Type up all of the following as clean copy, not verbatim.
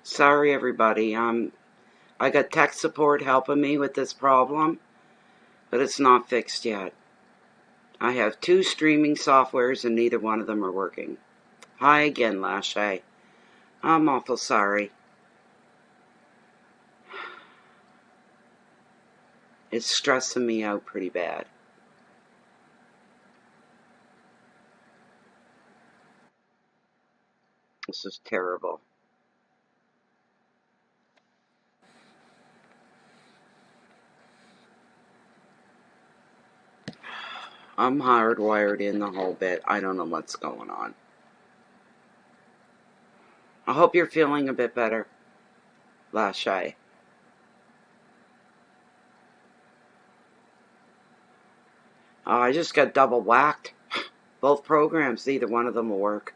Sorry, everybody. I got tech support helping me with this problem, but it's not fixed yet. I have two streaming softwares and neither one of them are working. Hi again, Lashay. I'm awful sorry. It's stressing me out pretty bad. This is terrible. I'm hardwired in the whole bit. I don't know what's going on. I hope you're feeling a bit better, Lashay. I just got double whacked. Both programs, neither one of them will work.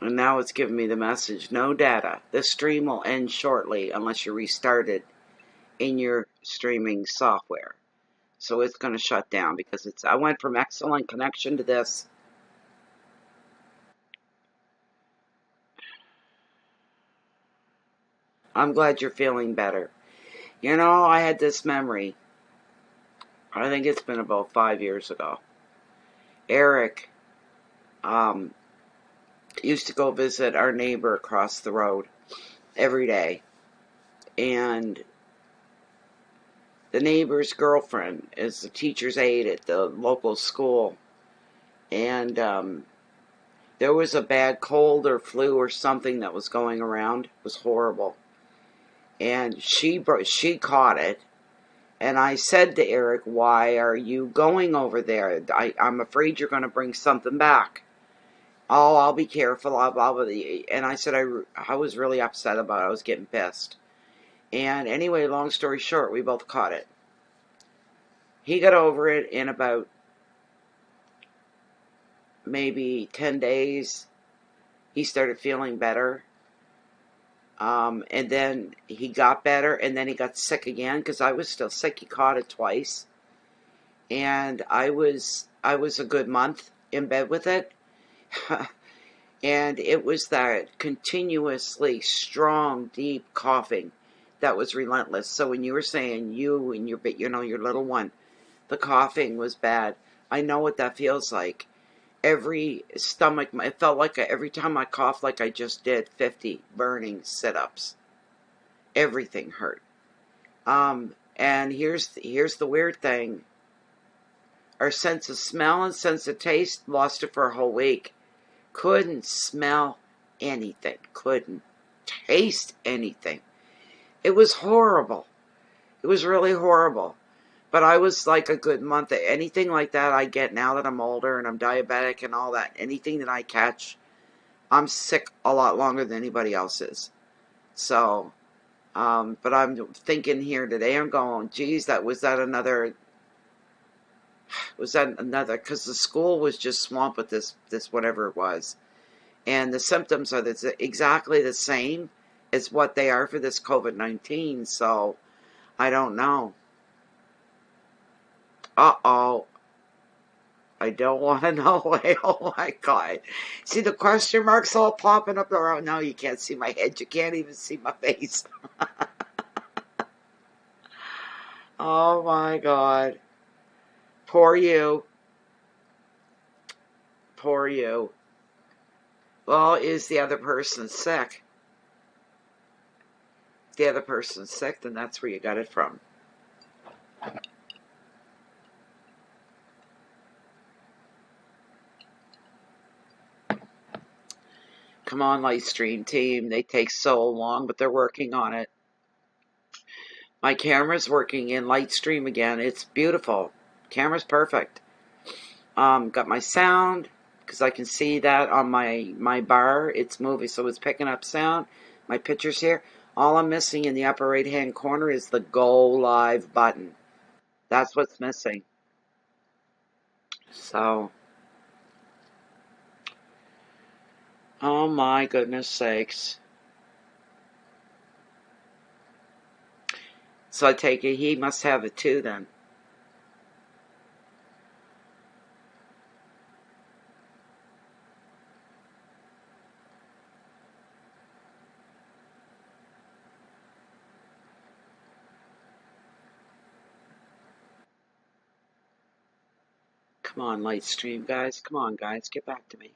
And now it's giving me the message, no data. This stream will end shortly unless you restart it in your streaming software. So it's going to shut down because I went from excellent connection to this. I'm glad you're feeling better. You know, I had this memory. I think it's been about 5 years ago. Eric used to go visit our neighbor across the road every day. And the neighbor's girlfriend is the teacher's aide at the local school. And there was a bad cold or flu or something that was going around. It was horrible. And she caught it. And I said to Eric, why are you going over there? I'm afraid you're going to bring something back. Oh, I'll be careful. Blah, blah, blah. And I said I was really upset about it. I was getting pissed. And anyway, long story short, we both caught it. He got over it in about maybe 10 days. He started feeling better. And then he got better, and then he got sick again because I was still sick. He caught it twice. And I was a good month in bed with it. And it was that continuously strong, deep coughing that was relentless. So when you were saying you and your little one, the coughing was bad. I know what that feels like. Every stomach, it felt like every time I coughed, like I just did 50 burning sit-ups. Everything hurt. And here's the weird thing. Our sense of smell and sense of taste, lost it for a whole week. Couldn't smell anything. Couldn't taste anything. It was horrible. It was really horrible. But I was like a good month. Anything like that I get now that I'm older and I'm diabetic and all that, anything that I catch, I'm sick a lot longer than anybody else is. So, but I'm thinking here today, I'm going, geez, was that another, because the school was just swamped with this whatever it was. And the symptoms are exactly the same as what they are for this COVID-19. So, I don't know. Uh-oh. I don't want to know. Oh my God. See the question marks all popping up around. No, you can't see my head. You can't even see my face. Oh my God. Poor you. Poor you. Well, is the other person sick? If the other person's sick, then that's where you got it from. Come on, Lightstream team. They take so long, but they're working on it. My camera's working in Lightstream again. It's beautiful. Camera's perfect. Got my sound, because I can see that on my bar. It's moving, so it's picking up sound. My picture's here. All I'm missing in the upper right-hand corner is the Go Live button. That's what's missing. So, oh my goodness sakes. So I take it he must have it too then. Come on, Lightstream, guys. Come on, guys. Get back to me.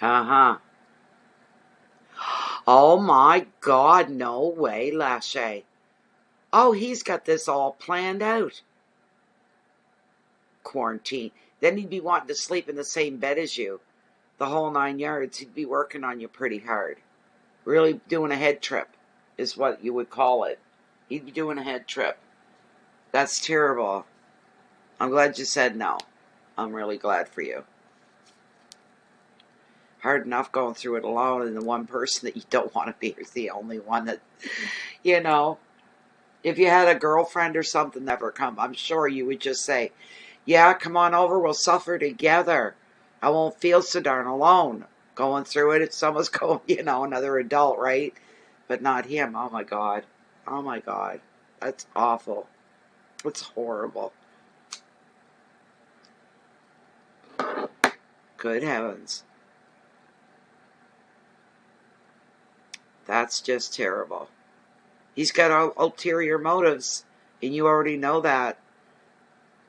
Uh-huh. Oh my God, no way, Lachey. Oh, he's got this all planned out. Quarantine. Then he'd be wanting to sleep in the same bed as you. The whole 9 yards. He'd be working on you pretty hard. Really doing a head trip is what you would call it. He'd be doing a head trip. That's terrible. I'm glad you said no. I'm really glad for you. Hard enough going through it alone, and the one person that you don't want to be is the only one that, you know, if you had a girlfriend or something never come, I'm sure you would just say, yeah, come on over, we'll suffer together. I won't feel so darn alone going through it. It's someone's going, another adult, right? But not him. Oh my God. Oh my God. That's awful. It's horrible. Good heavens. That's just terrible. He's got ulterior motives, and you already know that.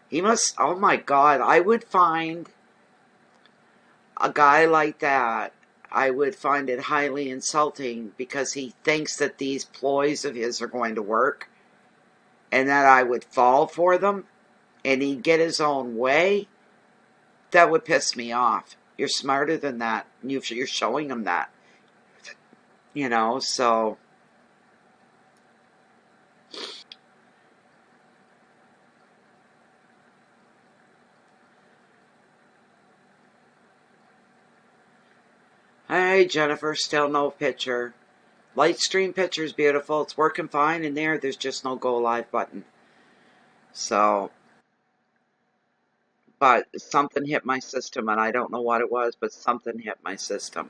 He must, oh my God, I would find a guy like that, I would find it highly insulting because he thinks that these ploys of his are going to work and that I would fall for them and he'd get his own way. That would piss me off. You're smarter than that. You're showing him that. So hey, Jennifer, still no picture. Lightstream picture is beautiful. It's working fine in there. There's just no go live button. So, but something hit my system, and I don't know what it was, but something hit my system.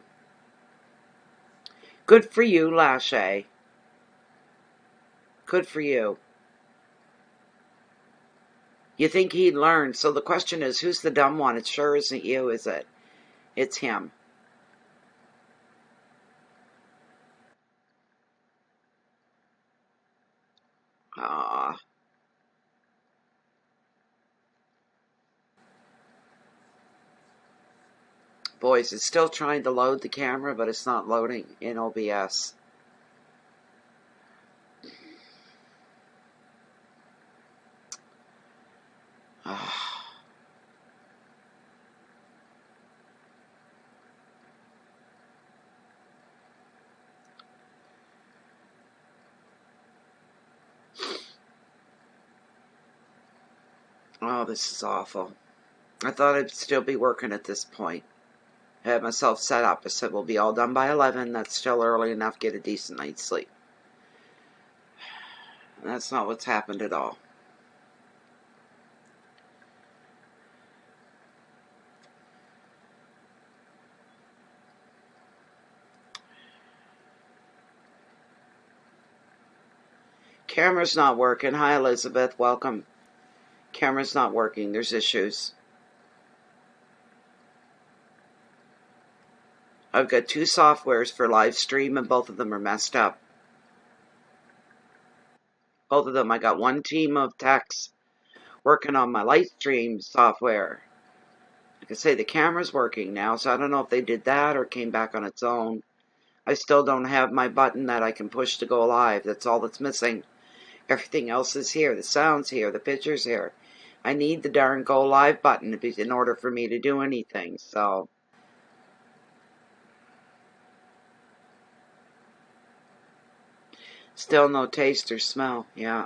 Good for you, Lachey. Good for you. You think he'd learn. So the question is, who's the dumb one? It sure isn't you, is it? It's him. Ah, boys, it's still trying to load the camera, but it's not loading in OBS. Ah. Oh, this is awful. I thought I'd still be working at this point. I had myself set up. I said, we'll be all done by 11. That's still early enough. Get a decent night's sleep. And that's not what's happened at all. Camera's not working. Hi, Elizabeth. Welcome. Camera's not working. There's issues. I've got two softwares for live stream, and both of them are messed up. Both of them. I got one team of techs working on my live stream software. Like I say, the camera's working now, so I don't know if they did that or came back on its own. I still don't have my button that I can push to go live. That's all that's missing. Everything else is here. The sound's here. The picture's here. I need the darn go live button in order for me to do anything, so. Still no taste or smell, yeah.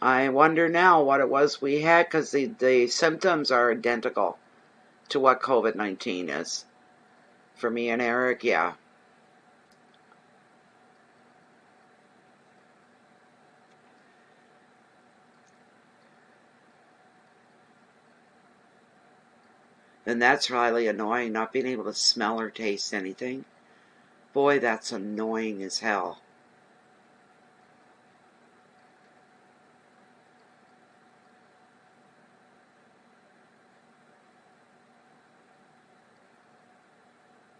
I wonder now what it was we had, because the symptoms are identical to what COVID-19 is. For me and Eric, yeah. And that's highly annoying, not being able to smell or taste anything. Boy, that's annoying as hell.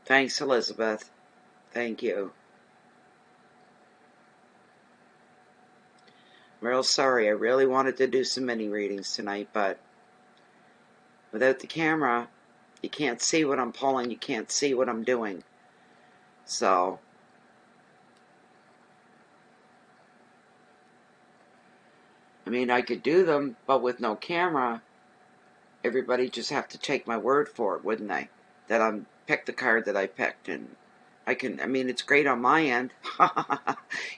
Thanks, Elizabeth. Thank you. Real sorry. I really wanted to do some mini readings tonight, but without the camera, you can't see what I'm pulling. You can't see what I'm doing. So, I mean, I could do them, but with no camera, everybody just have to take my word for it, wouldn't they? That I picked the card that I picked, and I mean, it's great on my end,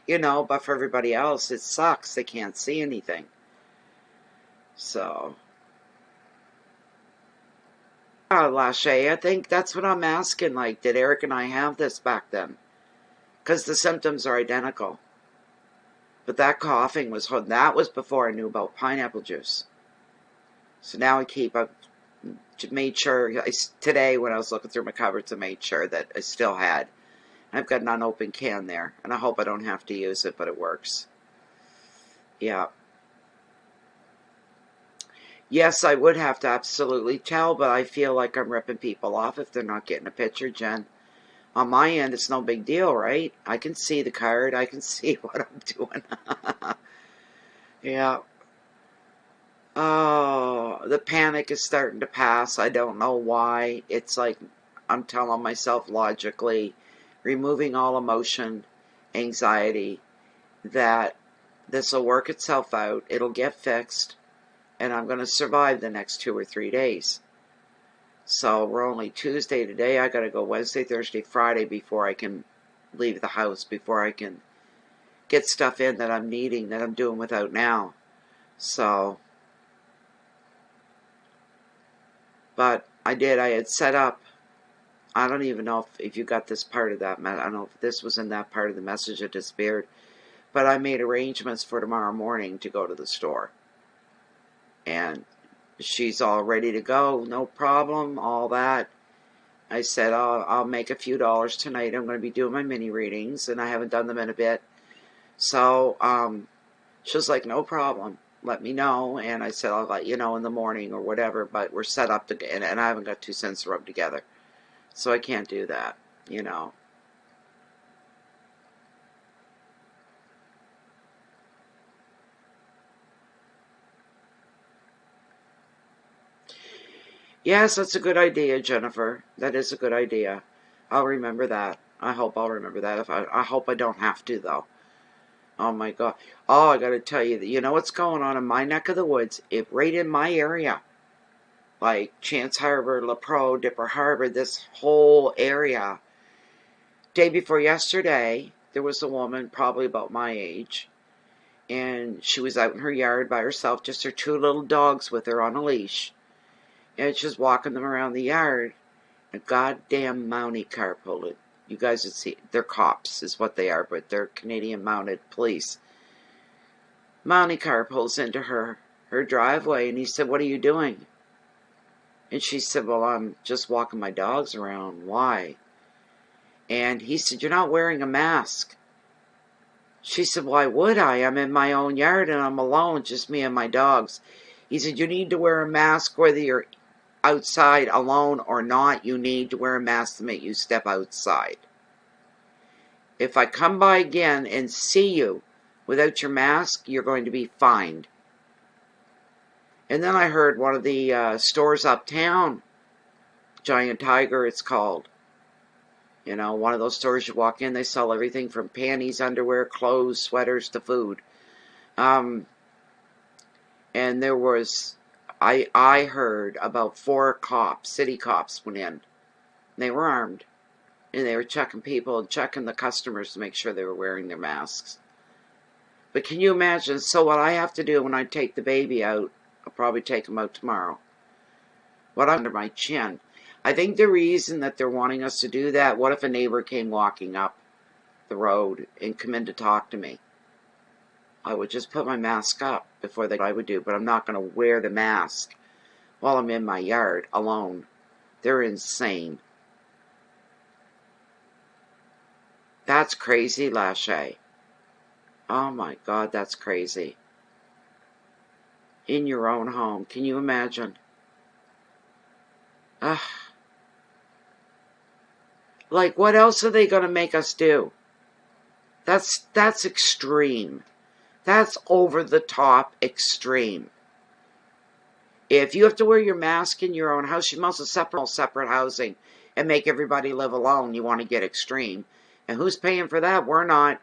you know, but for everybody else, it sucks. They can't see anything. So, Lachey, I think that's what I'm asking. Like, did Eric and I have this back then? Because the symptoms are identical. But that coughing that was before I knew about pineapple juice. So now I made sure, today when I was looking through my cupboards, I made sure that I still had. I've got an unopened can there, and I hope I don't have to use it, but it works. Yeah. Yes, I would have to absolutely tell, but I feel like I'm ripping people off if they're not getting a picture, Jen. On my end, it's no big deal, right? I can see the card. I can see what I'm doing. Yeah. Oh, the panic is starting to pass. I don't know why. It's like I'm telling myself logically, removing all emotion, anxiety, that this will work itself out. It'll get fixed, and I'm going to survive the next 2 or 3 days. So we're only Tuesday today. I got to go Wednesday, Thursday, Friday before I can leave the house, before I can get stuff in that I'm needing, that I'm doing without now. So, but I had set up, I don't even know if you got this part of that, I don't know if this was in that part of the message that disappeared, but I made arrangements for tomorrow morning to go to the store. And she's all ready to go, no problem, all that. I said, I'll make a few dollars tonight. I'm going to be doing my mini readings, and I haven't done them in a bit. So, she was like, no problem. Let me know. And I said, I'll let you know in the morning or whatever, but we're set up to, and I haven't got 2 cents to rub together. So I can't do that, you know. Yes, that's a good idea, Jennifer. That is a good idea. I'll remember that. I hope I'll remember that. I hope I don't have to, though. Oh my God. Oh, I got to tell you, you know what's going on in my neck of the woods? Right in my area. Like Chance Harbor, La Pro, Dipper Harbor, this whole area. Day before yesterday, there was a woman probably about my age. And she was out in her yard by herself, just her 2 little dogs with her on a leash. And she's walking them around the yard. A goddamn Mountie car pulled it. You guys would see, they're cops is what they are, but they're Canadian mounted police. Mountie car pulls into her driveway, and he said, what are you doing? And she said, well, I'm just walking my dogs around. Why? And he said, you're not wearing a mask. She said, why would I? I'm in my own yard and I'm alone, just me and my dogs. He said, you need to wear a mask whether you're outside alone or not. You need to wear a mask to make you step outside. If I come by again and see you without your mask, you're going to be fined. And then I heard one of the stores uptown, Giant Tiger it's called. You know, one of those stores you walk in, they sell everything from panties, underwear, clothes, sweaters to food. And there was, I heard about 4 cops, city cops went in. They were armed. And they were checking people and checking the customers to make sure they were wearing their masks. But can you imagine? So what I have to do when I take the baby out, I'll probably take him out tomorrow. What under my chin. I think the reason that they're wanting us to do that, what if a neighbor came walking up the road and come in to talk to me? I would just put my mask up before I would do, but I'm not going to wear the mask while I'm in my yard alone. They're insane. That's crazy, Lachey. Oh my God, that's crazy. In your own home. Can you imagine? Ugh. Like, what else are they going to make us do? That's extreme. That's over the top extreme. If you have to wear your mask in your own house, you must have separate housing and make everybody live alone. You want to get extreme. And who's paying for that? We're not.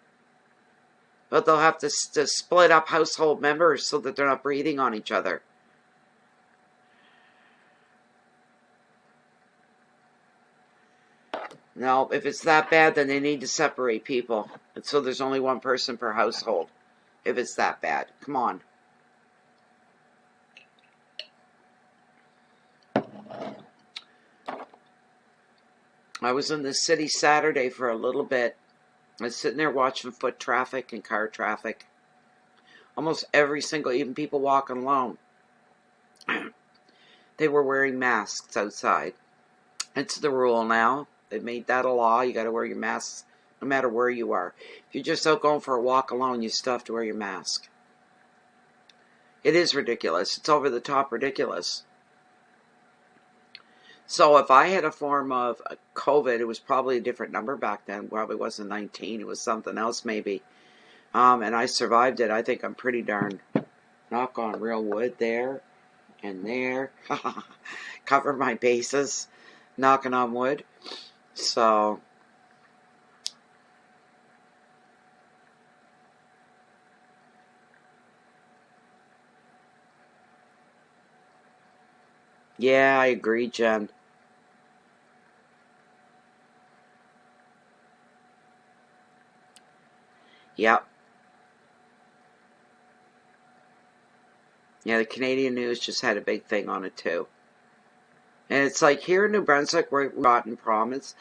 But they'll have to split up household members so that they're not breathing on each other. No, if it's that bad, then they need to separate people. And so there's only one person per household. If it's that bad. Come on. I was in the city Saturday for a little bit. I was sitting there watching foot traffic and car traffic. Almost every single, even people walking alone, they were wearing masks outside. It's the rule now. They made that a law. You got to wear your masks no matter where you are. If you're just out going for a walk alone, you still have to wear your mask. It is ridiculous. It's over the top ridiculous. So if I had a form of COVID, it was probably a different number back then. Probably wasn't 19. It was something else maybe. And I survived it. I think I'm pretty darn, knock on real wood there and there. Cover my bases, knocking on wood. So, yeah, I agree, Jen. Yep. Yeah, the Canadian news just had a big thing on it too. And it's like here in New Brunswick, we're rotten province,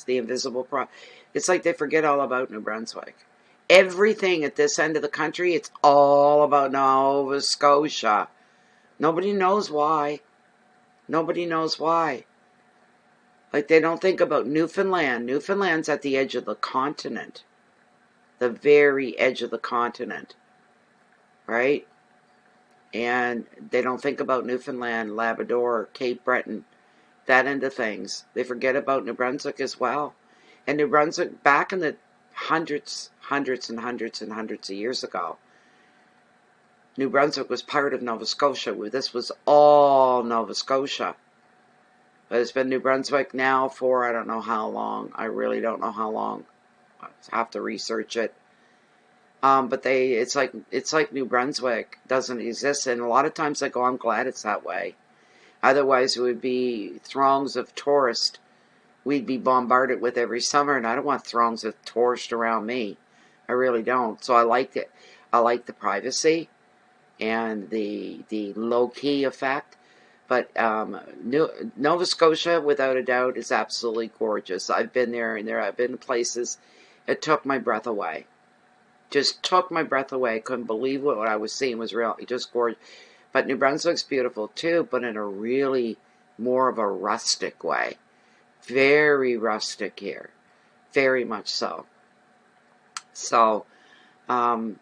the invisible province. It's like they forget all about New Brunswick. Everything at this end of the country, it's all about Nova Scotia. Nobody knows why. Nobody knows why. Like they don't think about Newfoundland. Newfoundland's at the edge of the continent. The very edge of the continent. Right? And they don't think about Newfoundland, Labrador, Cape Breton, that end of things. They forget about New Brunswick as well. And New Brunswick, back in the hundreds of years ago, New Brunswick was part of Nova Scotia. This was all Nova Scotia. But it's been New Brunswick now for I don't know how long. I really don't know how long. I have to research it. But it's like New Brunswick doesn't exist, and a lot of times I go, I'm glad it's that way. Otherwise, it would be throngs of tourists we'd be bombarded with every summer, and I don't want throngs of tourists around me. I really don't. So I liked it. I like the privacy and the low key effect. But Nova Scotia, without a doubt, is absolutely gorgeous. I've been there, and I've been to places. It took my breath away. Just took my breath away. I couldn't believe what I was seeing was real. It just gorgeous. But New Brunswick's beautiful too, but in a really more of a rustic way. Very rustic here. Very much so. So, I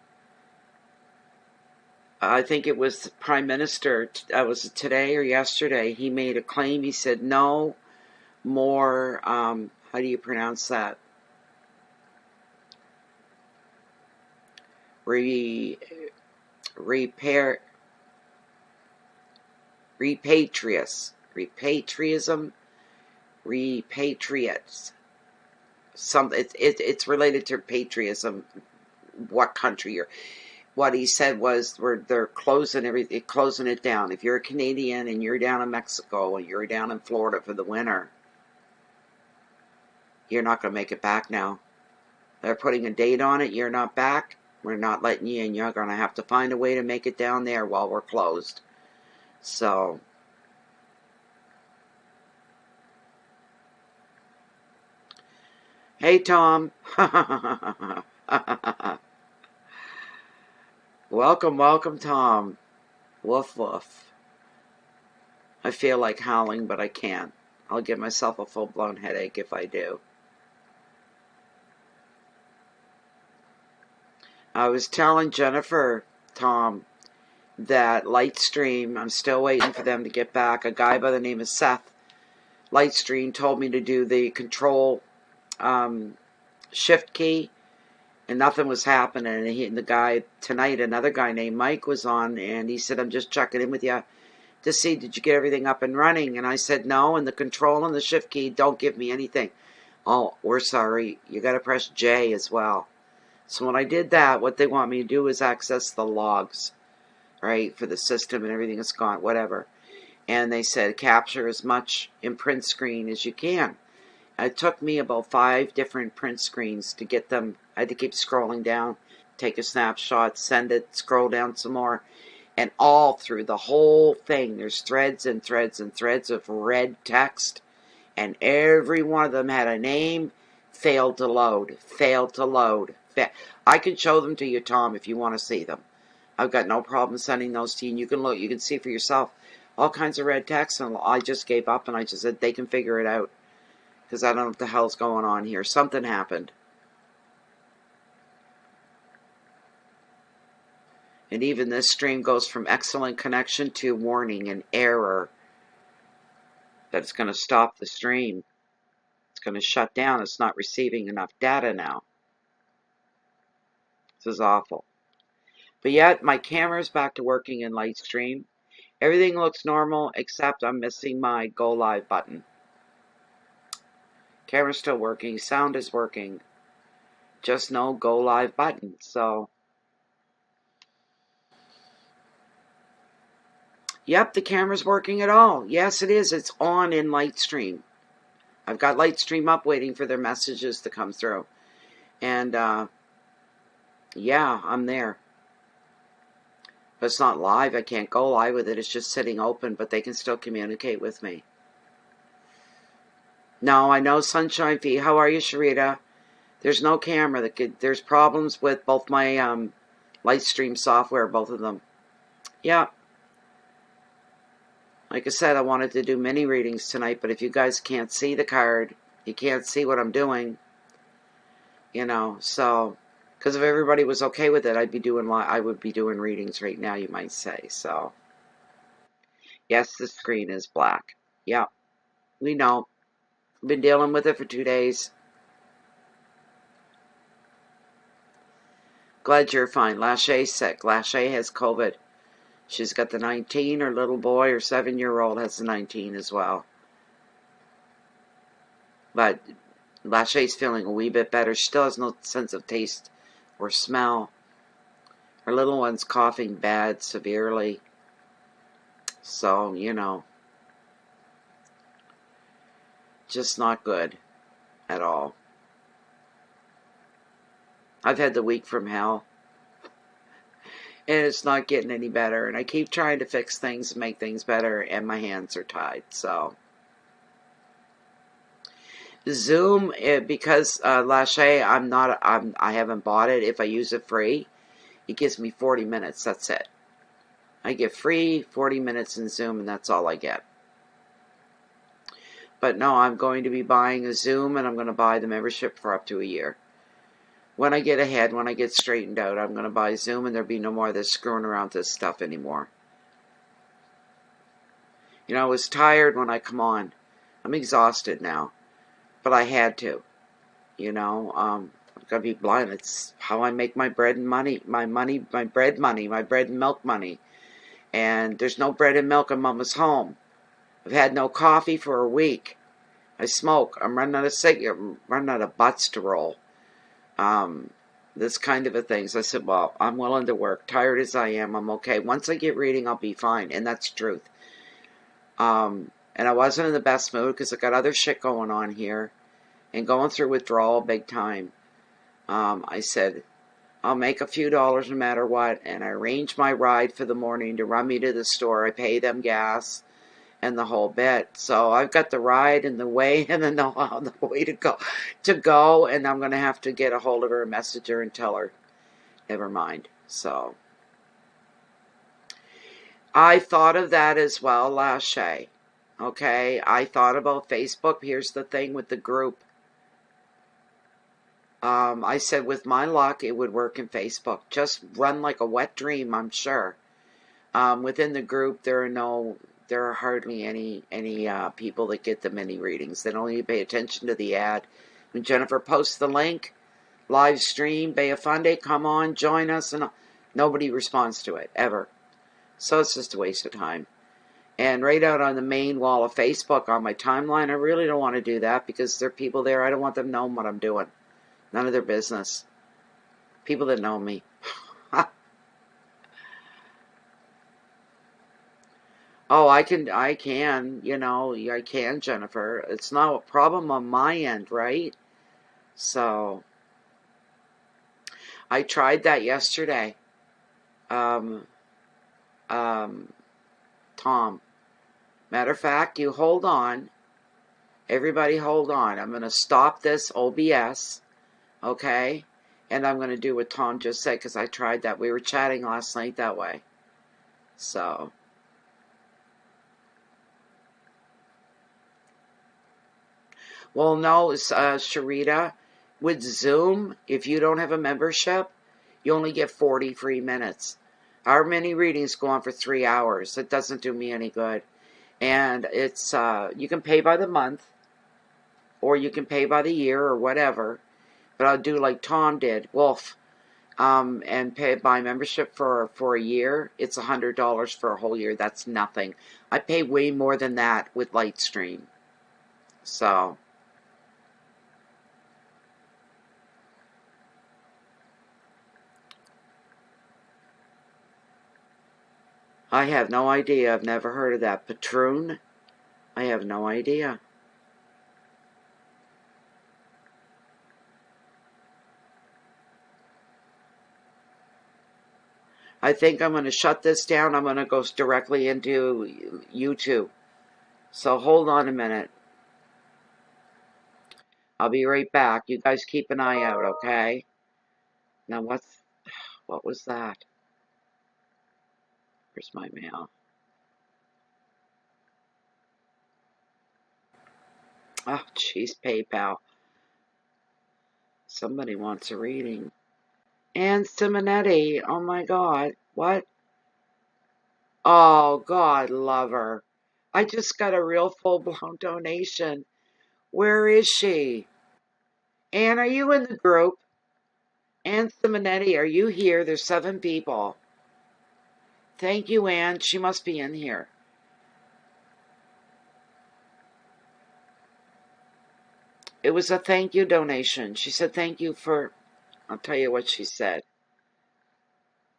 think it was the Prime Minister, was it today or yesterday, he made a claim. He said no more, how do you pronounce that? Repatriatism, repatriates. It's related to patriotism. What country you're? What he said was they're closing it down. If you're a Canadian and you're down in Mexico and you're down in Florida for the winter, you're not going to make it back now. They're putting a date on it. You're not back. We're not letting you in. You're going to have to find a way to make it down there while we're closed. So, hey, Tom. Welcome, Tom. Woof, woof. I feel like howling, but I can't. I'll give myself a full-blown headache if I do. I was telling Jennifer, Tom, that Lightstream, I'm still waiting for them to get back. A guy by the name of Seth, Lightstream, told me to do the control shift key and nothing was happening. And the guy tonight, another guy named Mike was on, and he said, "I'm just checking in with you to see, did you get everything up and running?" And I said, "No, and the control and the shift key don't give me anything." "Oh, we're sorry. You got to press J as well." So when I did that, what they want me to do is access the logs, right, for the system and everything is gone, whatever. And they said, capture as much in print screen as you can. It took me about 5 different print screens to get them. I had to keep scrolling down, take a snapshot, send it, scroll down some more. And all through the whole thing, there's threads and threads and threads of red text. And every one of them had a name, failed to load, failed to load. I can show them to you, Tom, if you want to see them. I've got no problem sending those to you, and you can look, you can see for yourself. All kinds of red text, and I just gave up, and I just said they can figure it out. Because I don't know what the hell's going on here. Something happened. And even this stream goes from excellent connection to warning and error. That it's going to stop the stream. It's going to shut down. It's not receiving enough data now. This is awful. But yet, my camera's back to working in Lightstream. Everything looks normal, except I'm missing my Go Live button. Camera's still working. Sound is working. Just no Go Live button. So, yep, the camera's working at all. Yes, it is. It's on in Lightstream. I've got Lightstream up waiting for their messages to come through. And, yeah, I'm there. But it's not live. I can't go live with it. It's just sitting open, but they can still communicate with me. No, I know, Sunshine Fee. How are you, Sharita? There's no camera. There's problems with both my Lightstream software, both of them. Yeah. Like I said, I wanted to do mini readings tonight, but if you guys can't see the card, you can't see what I'm doing, you know, so, because if everybody was okay with it, I would be doing readings right now, you might say, so. Yes, the screen is black. Yeah, we know. Been dealing with it for 2 days. Glad you're fine. Lachey's sick. Lachey has COVID. She's got the 19. Her little boy, her 7-year-old, has the 19 as well. But Lachey's feeling a wee bit better. She still has no sense of taste or smell. Her little one's coughing bad, severely. So, you know, just not good at all. I've had the week from hell. And it's not getting any better. And I keep trying to fix things and make things better, and my hands are tied. So, Zoom, because Lachey, I haven't bought it. If I use it free, it gives me 40 minutes. That's it. I get free 40 minutes in Zoom, and that's all I get. But no, I'm going to be buying a Zoom, and I'm going to buy the membership for up to a year. When I get ahead, when I get straightened out, I'm going to buy Zoom, and there'll be no more of this screwing around with this stuff anymore. You know, I was tired when I come on. I'm exhausted now. But I had to. You know, I'm going to be blind. It's how I make my bread and money. My bread and milk money. And there's no bread and milk in Mama's home. I've had no coffee for a week. I smoke. I'm running out of cigarettes. I'm running out of butts to roll. This kind of a thing. So I said, well, I'm willing to work. Tired as I am, I'm okay. Once I get reading, I'll be fine. And that's truth. And I wasn't in the best mood because I got other shit going on here. And going through withdrawal big time. I said, I'll make a few dollars no matter what. And I arranged my ride for the morning to run me to the store. I pay them gas and the whole bit. So I've got the ride and the way and then the way to go. And I'm going to have to get a hold of her, message her, and tell her, never mind. So I thought of that as well, Lachey. Okay, I thought about Facebook. Here's the thing with the group. I said with my luck, it would work in Facebook. Just run like a wet dream, I'm sure. Within the group, there are hardly any people that get the mini readings. They don't even pay attention to the ad. When Jennifer posts the link, live stream, Bay of Fundy, come on, join us, and nobody responds to it, ever. So it's just a waste of time. And right out on the main wall of Facebook on my timeline, I really don't want to do that because there are people there. I don't want them knowing what I'm doing. None of their business. People that know me. Oh, I can, I can, Jennifer. It's not a problem on my end, right? So, I tried that yesterday. Um, um, Tom. Matter of fact, you hold on. Everybody hold on. I'm going to stop this OBS, okay? And I'm going to do what Tom just said because I tried that. We were chatting last night that way. So, well, no, Sharita, with Zoom, if you don't have a membership, you only get 40 free minutes. Our mini readings go on for 3 hours. It doesn't do me any good. And it's, you can pay by the month, or you can pay by the year, or whatever. But I'll do like Tom did, Wolf, and pay by membership for a year. It's $100 for a whole year. That's nothing. I pay way more than that with Lightstream. So, I have no idea. I've never heard of that. Patroon? I have no idea. I think I'm going to shut this down. I'm going to go directly into YouTube. So hold on a minute. I'll be right back. You guys keep an eye out, okay? Now what was that? Where's my mail? Oh, jeez, PayPal. Somebody wants a reading. Ann Simonetti. Oh my God. What? Oh, God, love her. I just got a real full-blown donation. Where is she? Ann, are you in the group? Ann Simonetti, are you here? There's 7 people. Thank you, Ann. She must be in here. It was a thank you donation. She said thank you for... I'll tell you what she said.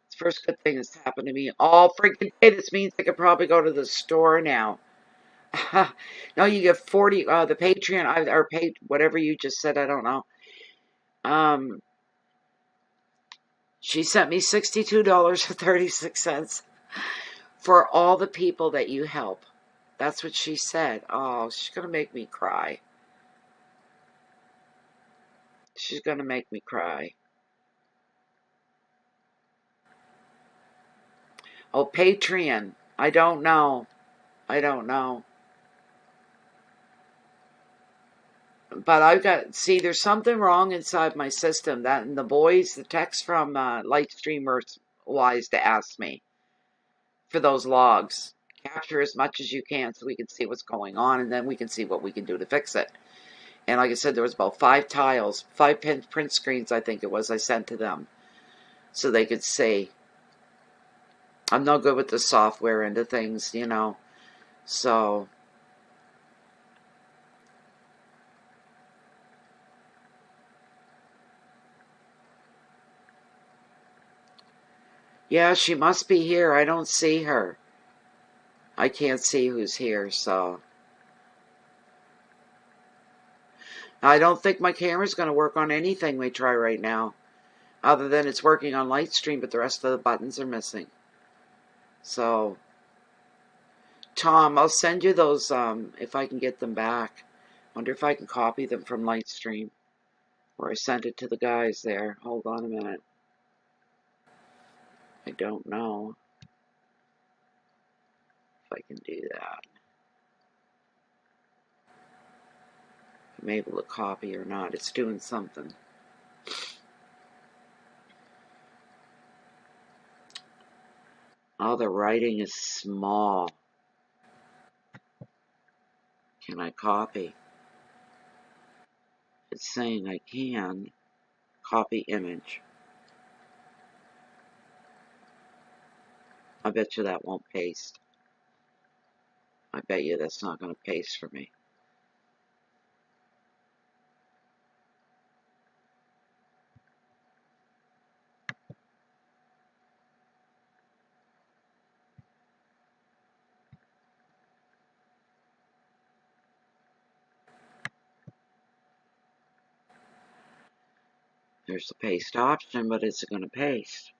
It's the first good thing that's happened to me all freaking day. This means I could probably go to the store now. No, you get 40, the Patreon, or paid, whatever you just said, I don't know. She sent me $62.36 for all the people that you help. That's what she said. Oh, she's going to make me cry. She's going to make me cry. Oh, Patreon. I don't know. I don't know. But I've got, see, there's something wrong inside my system. That, and the boys, the text from Lightstream are wise to ask me for those logs. Capture as much as you can so we can see what's going on, and then we can see what we can do to fix it. And like I said, there was about 5 tiles, 5 print screens, I think it was, I sent to them so they could see. I'm no good with the software end of things, So, yeah, she must be here. I don't see her. I can't see who's here, so. I don't think my camera's going to work on anything we try right now. Other than it's working on Lightstream, but the rest of the buttons are missing. So, Tom, I'll send you those, if I can get them back. Wonder if I can copy them from Lightstream. Or I sent it to the guys there. Hold on a minute. I don't know if I can do that. If I'm able to copy or not. It's doing something. Oh, the writing is small. Can I copy? It's saying I can Copy image. I bet you that won't paste. I bet you that's not going to paste for me. There's the paste option, but is it going to paste?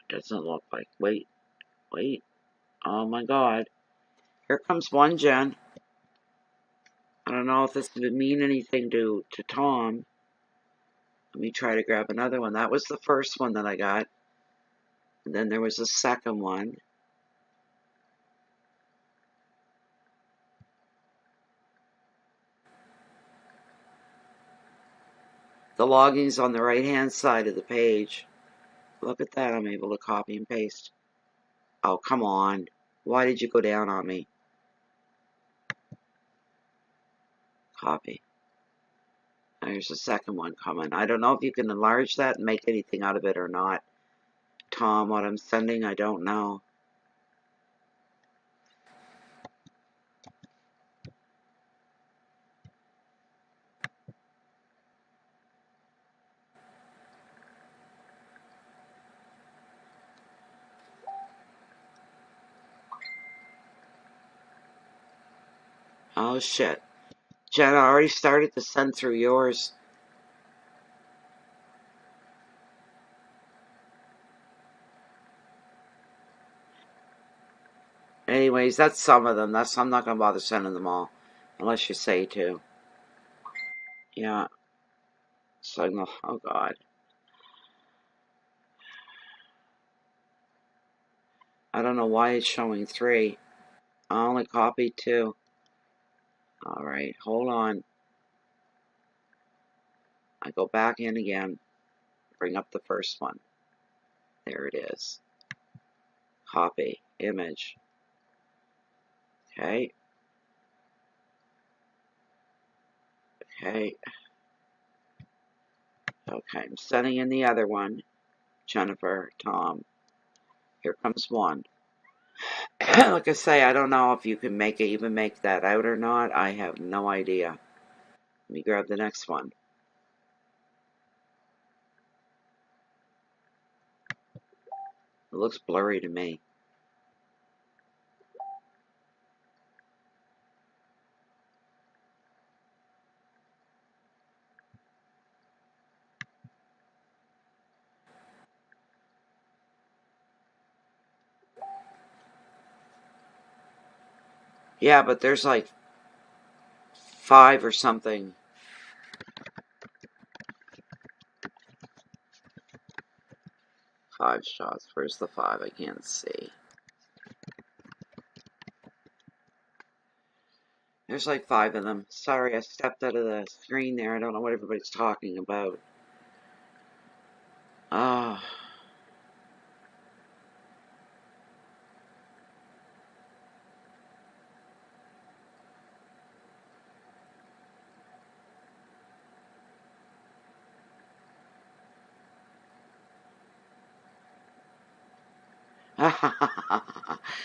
It doesn't look like. Wait. Oh my God. Here comes one, Jen. I don't know if this would mean anything to Tom. Let me try to grab another one. That was the first one that I got. And then there was a second one. The logging's on the right-hand side of the page. Look at that. I'm able to copy and paste. Oh, come on. Why did you go down on me? Copy. There's a second one coming. I don't know if you can enlarge that and make anything out of it or not. Tom, what I'm sending, I don't know. Oh, shit. Jen, I already started to send through yours. Anyways, that's some of them. I'm not going to bother sending them all. Unless you say to. Yeah. Signal. Oh, God. I don't know why it's showing 3. I only copied 2. Alright, hold on. I go back in again. Bring up the first one. There it is. Copy. Image. Okay. Okay. Okay, I'm sending in the other one. Jennifer, Tom. Here comes one. Like I say, I don't know if you can even make that out or not. I have no idea. Let me grab the next one. It looks blurry to me. Yeah, but there's like 5 or something. 5 shots. Where's the 5? I can't see. There's like 5 of them. Sorry, I stepped out of the screen there. I don't know what everybody's talking about. Ah.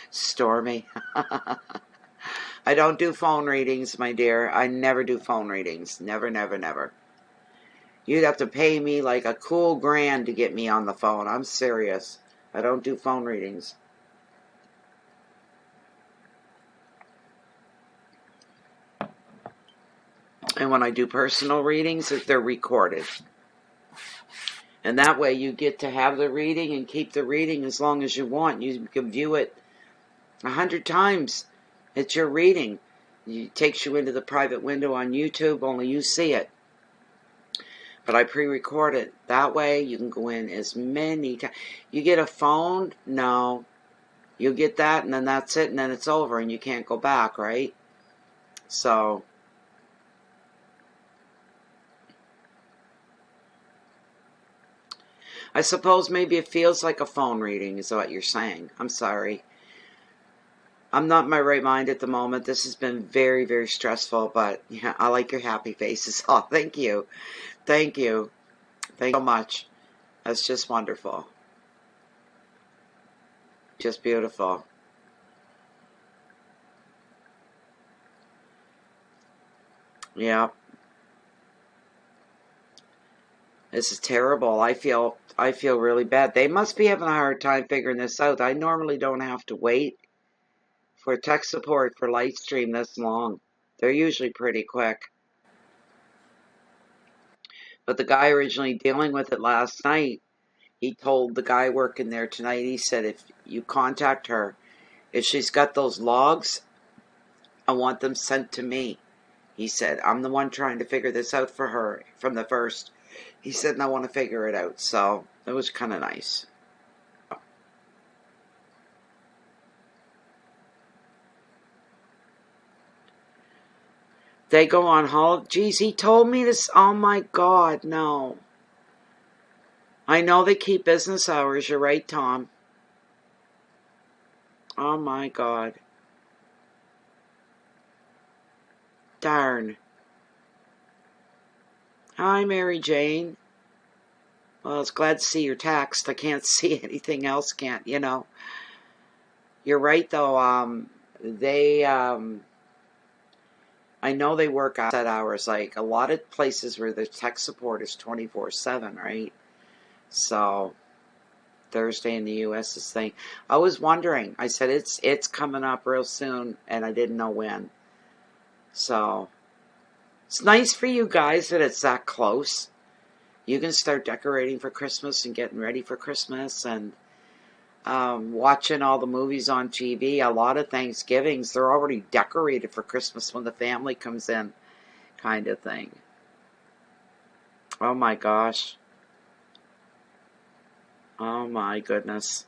Stormy. I don't do phone readings, my dear. I never do phone readings. Never, never, never. You'd have to pay me like a cool grand to get me on the phone. I'm serious. I don't do phone readings. And when I do personal readings, they're recorded. And that way you get to have the reading and keep the reading as long as you want. You can view it 100 times. It's your reading. It takes you into the private window on YouTube. Only you see it. But I pre-record it. That way you can go in as many times. You get a phone? No. You get that and then that's it and then it's over and you can't go back, right? So I suppose maybe it feels like a phone reading is what you're saying. I'm sorry. I'm not in my right mind at the moment. This has been very, very stressful, but yeah, I like your happy faces. Oh, thank you. Thank you. Thank you so much. That's just wonderful. Just beautiful. Yeah. This is terrible. I feel really bad. They must be having a hard time figuring this out. I normally don't have to wait for tech support for Lightstream this long. They're usually pretty quick. But the guy originally dealing with it last night, he told the guy working there tonight, he said, if you contact her, if she's got those logs, I want them sent to me. He said, I'm the one trying to figure this out for her from the first. He said, and I want to figure it out. So it was kind of nice. They go on holiday. Geez, he told me this. Oh my God, no. I know they keep business hours. You're right, Tom. Oh my God. Darn. Hi, Mary Jane. Well, I was glad to see your text. I can't see anything else, can't, you know. You're right, though. I know they work set hours. Like a lot of places where the tech support is 24/7, right? So Thursday in the U.S. is thing. I was wondering. I said it's coming up real soon, and I didn't know when. So it's nice for you guys that it's that close. You can start decorating for Christmas and getting ready for Christmas and watching all the movies on TV. A lot of Thanksgivings, they're already decorated for Christmas when the family comes in, kind of thing. Oh my gosh. Oh my goodness.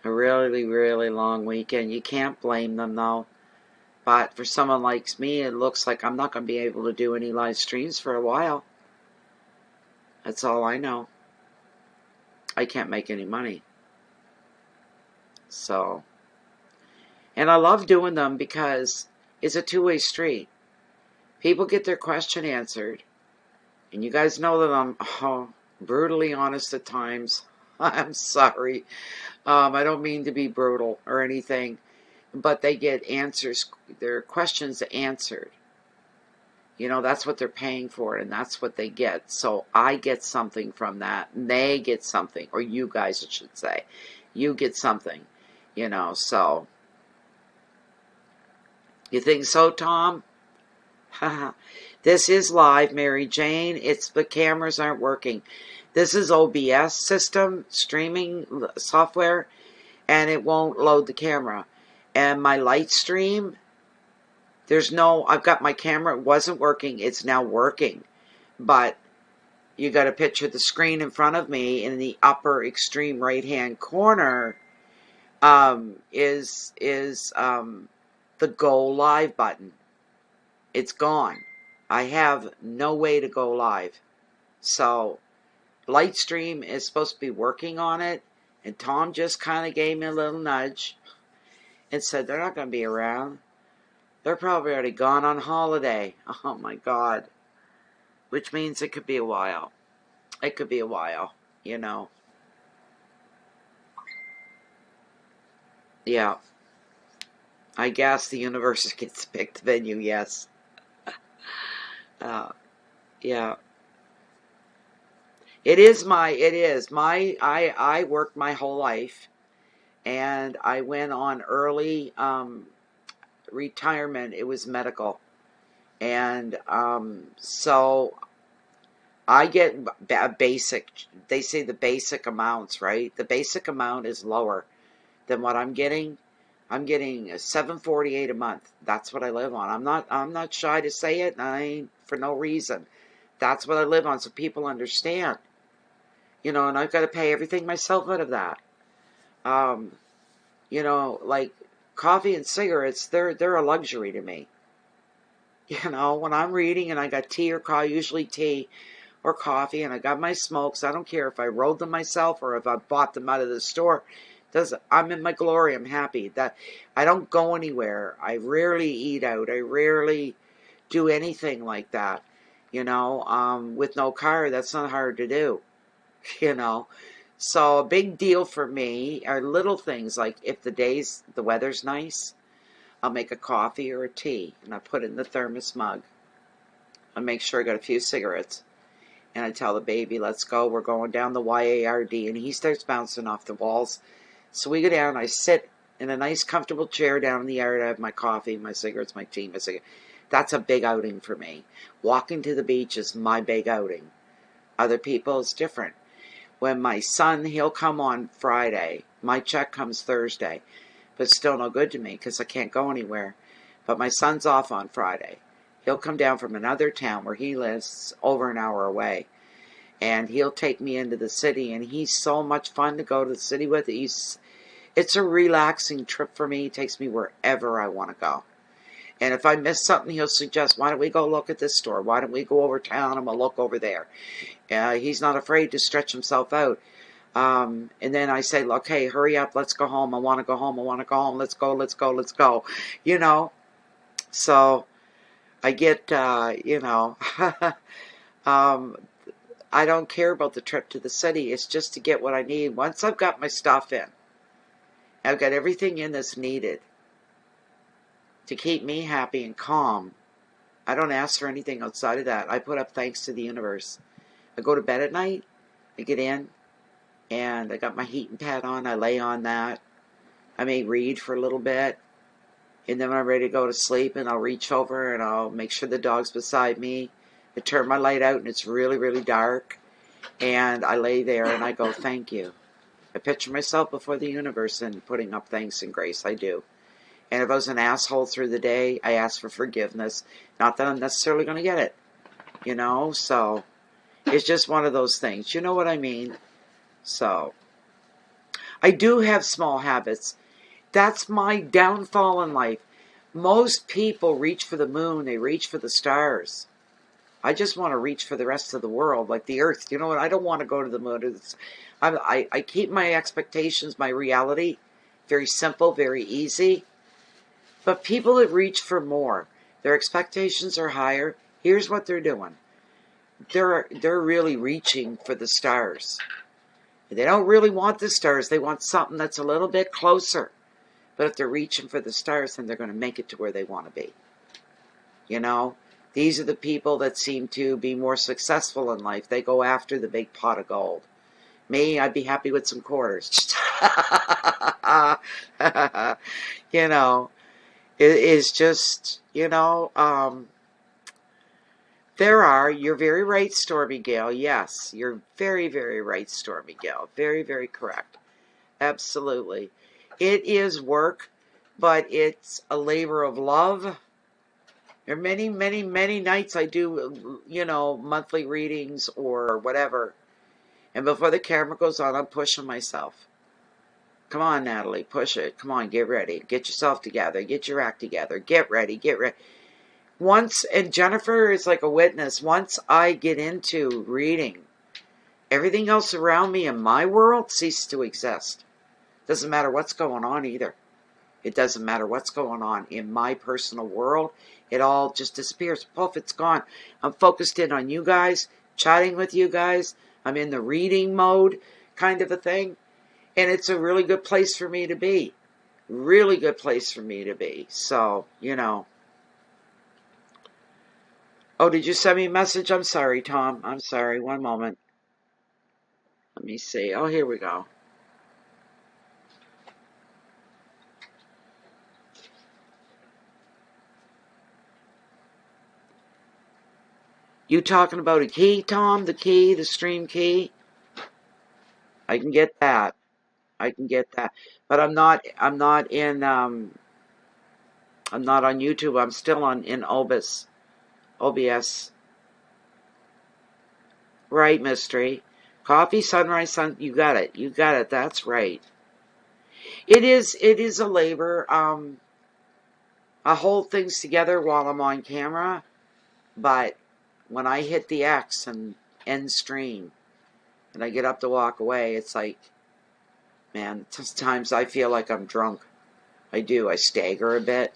A really, really long weekend. You can't blame them though. But for someone like me, it looks like I'm not going to be able to do any live streams for a while. That's all I know. I can't make any money. So, and I love doing them because it's a two-way street. People get their question answered. And you guys know that I'm brutally honest at times. I'm sorry. I don't mean to be brutal or anything. But they get answers, their questions answered. You know, that's what they're paying for, and that's what they get. So I get something from that, and they get something, or you guys, I should say. You get something, you know, so. You think so, Tom? This is live, Mary Jane. It's the cameras aren't working. This is OBS system, streaming software, and it won't load the camera. And my light stream, I've got my camera, it wasn't working, it's now working. But you got to picture the screen in front of me in the upper extreme right-hand corner is the Go Live button. It's gone. I have no way to go live. So Lightstream is supposed to be working on it, and Tom just kind of gave me a little nudge and said they're not going to be around. They're probably already gone on holiday. Oh my God. Which means it could be a while. It could be a while, you know. Yeah. I guess the universe gets picked venue, yes. Uh, yeah. It is I worked my whole life, and I went on early retirement. It was medical. And so I get basic, they say the basic amounts, right? The basic amount is lower than what I'm getting. I'm getting $748 a month. That's what I live on. I'm not shy to say it, and I ain't for no reason. That's what I live on, so people understand. You know, and I've got to pay everything myself out of that. Um, you know, like coffee and cigarettes, they're a luxury to me. You know, when I'm reading and I got tea or coffee, usually tea or coffee, and I got my smokes, I don't care if I rolled them myself or if I bought them out of the store. I'm in my glory. I'm happy that I don't go anywhere. I rarely eat out. I rarely do anything like that. With no car, that's not hard to do. you know. So a big deal for me are little things like if the weather's nice, I'll make a coffee or a tea and I put it in the thermos mug. I make sure I got a few cigarettes. And I tell the baby, let's go. We're going down the YARD. And he starts bouncing off the walls. So we go down. I sit in a nice, comfortable chair down in the yard. I have my coffee, my cigarettes, my tea, my cigarette. That's a big outing for me. Walking to the beach is my big outing. Other people, it's different. When my son, he'll come on Friday. My check comes Thursday. But it's still no good to me because I can't go anywhere. But my son's off on Friday. He'll come down from another town where he lives over an hour away. And he'll take me into the city. And he's so much fun to go to the city with. It's a relaxing trip for me. He takes me wherever I want to go. And if I miss something, he'll suggest, why don't we go look at this store? Why don't we go over town and we'll look over there? He's not afraid to stretch himself out. And then I say, okay, hurry up. Let's go home. I want to go home. I want to go home. Let's go, let's go, let's go. So I get, I don't care about the trip to the city. It's just to get what I need. Once I've got my stuff in, I've got everything in that's needed to keep me happy and calm. I don't ask for anything outside of that. I put up thanks to the universe. I go to bed at night. I get in, and I got my heating pad on. I lay on that. I may read for a little bit. And then when I'm ready to go to sleep, and I'll reach over, and I'll make sure the dog's beside me. I turn my light out, and it's really, really dark. And I lay there, and I go, thank you. I picture myself before the universe and putting up thanks and grace. I do. And if I was an asshole through the day, I ask for forgiveness. Not that I'm necessarily going to get it. So it's just one of those things. You know what I mean? So I do have small habits. That's my downfall in life. Most people reach for the moon. They reach for the stars. I just want to reach for the rest of the world, like the earth. You know what? I don't want to go to the moon. I keep my expectations, my reality, very simple, very easy. But people that reach for more, their expectations are higher. Here's what they're doing. They're really reaching for the stars. They don't really want the stars. They want something that's a little bit closer. But if they're reaching for the stars, then they're going to make it to where they want to be. These are the people that seem to be more successful in life. They go after the big pot of gold. Me, I'd be happy with some quarters. It is just, you're very right, Stormy Gale. Yes, you're very, very right, Stormy Gale. Very, very correct. Absolutely. It is work, but it's a labor of love. There are many, many, many nights I do, monthly readings or whatever. And before the camera goes on, I'm pushing myself. Come on, Natalie, push it. Come on, get ready. Get yourself together. Get your act together. Get ready. Get ready. And Jennifer is like a witness, once I get into reading, everything else around me in my world ceases to exist. Doesn't matter what's going on either. It doesn't matter what's going on in my personal world. It all just disappears. Poof, it's gone. I'm focused in on you guys, chatting with you guys. I'm in the reading mode kind of a thing. And it's a really good place for me to be. Really good place for me to be. So, Oh, did you send me a message? I'm sorry, Tom. I'm sorry. One moment. Let me see. Oh, here we go. You talking about a key, Tom? The key, the stream key? I can get that. I can get that. But I'm not on YouTube. I'm still in OBS. Right, mystery. Coffee, sunrise, sun. You got it. You got it. That's right. It is a labor. I hold things together while I'm on camera, but when I hit the X and end stream, and I get up to walk away, it's like Man, sometimes I feel like I'm drunk. I do. I stagger a bit.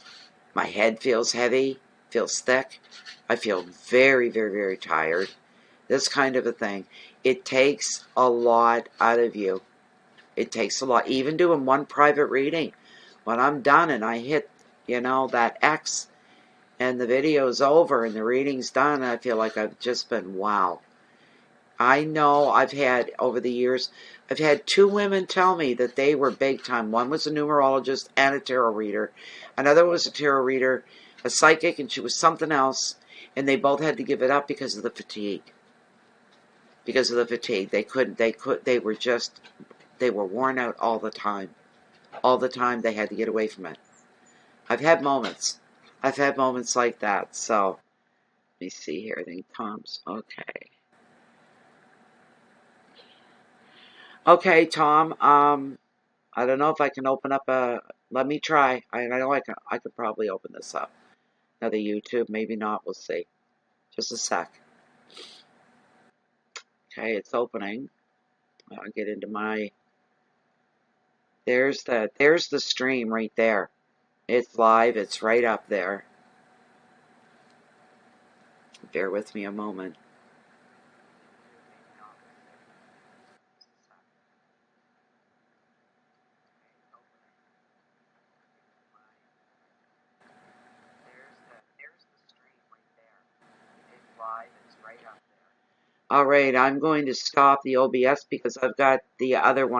My head feels heavy, feels thick. I feel very, very, very tired. This kind of a thing. It takes a lot out of you. It takes a lot. Even doing one private reading. When I'm done and I hit, that X and the video's over and the reading's done, I feel like I've just been, wow. I know I've had, over the years, I've had 2 women tell me that they were big time. One was a numerologist and a tarot reader. Another was a tarot reader, a psychic, and she was something else. And they both had to give it up because of the fatigue. Because of the fatigue. They were worn out all the time. All the time they had to get away from it. I've had moments. I've had moments like that. So, let me see here. I think Tom's, okay. Okay, Tom, I don't know if I can open up let me try. I know I could probably open this up. Another YouTube, maybe not, we'll see. Just a sec. Okay, it's opening. I'll get into my, there's the stream right there. It's live, it's right up there. Bear with me a moment. All right, I'm going to stop the OBS because I've got the other one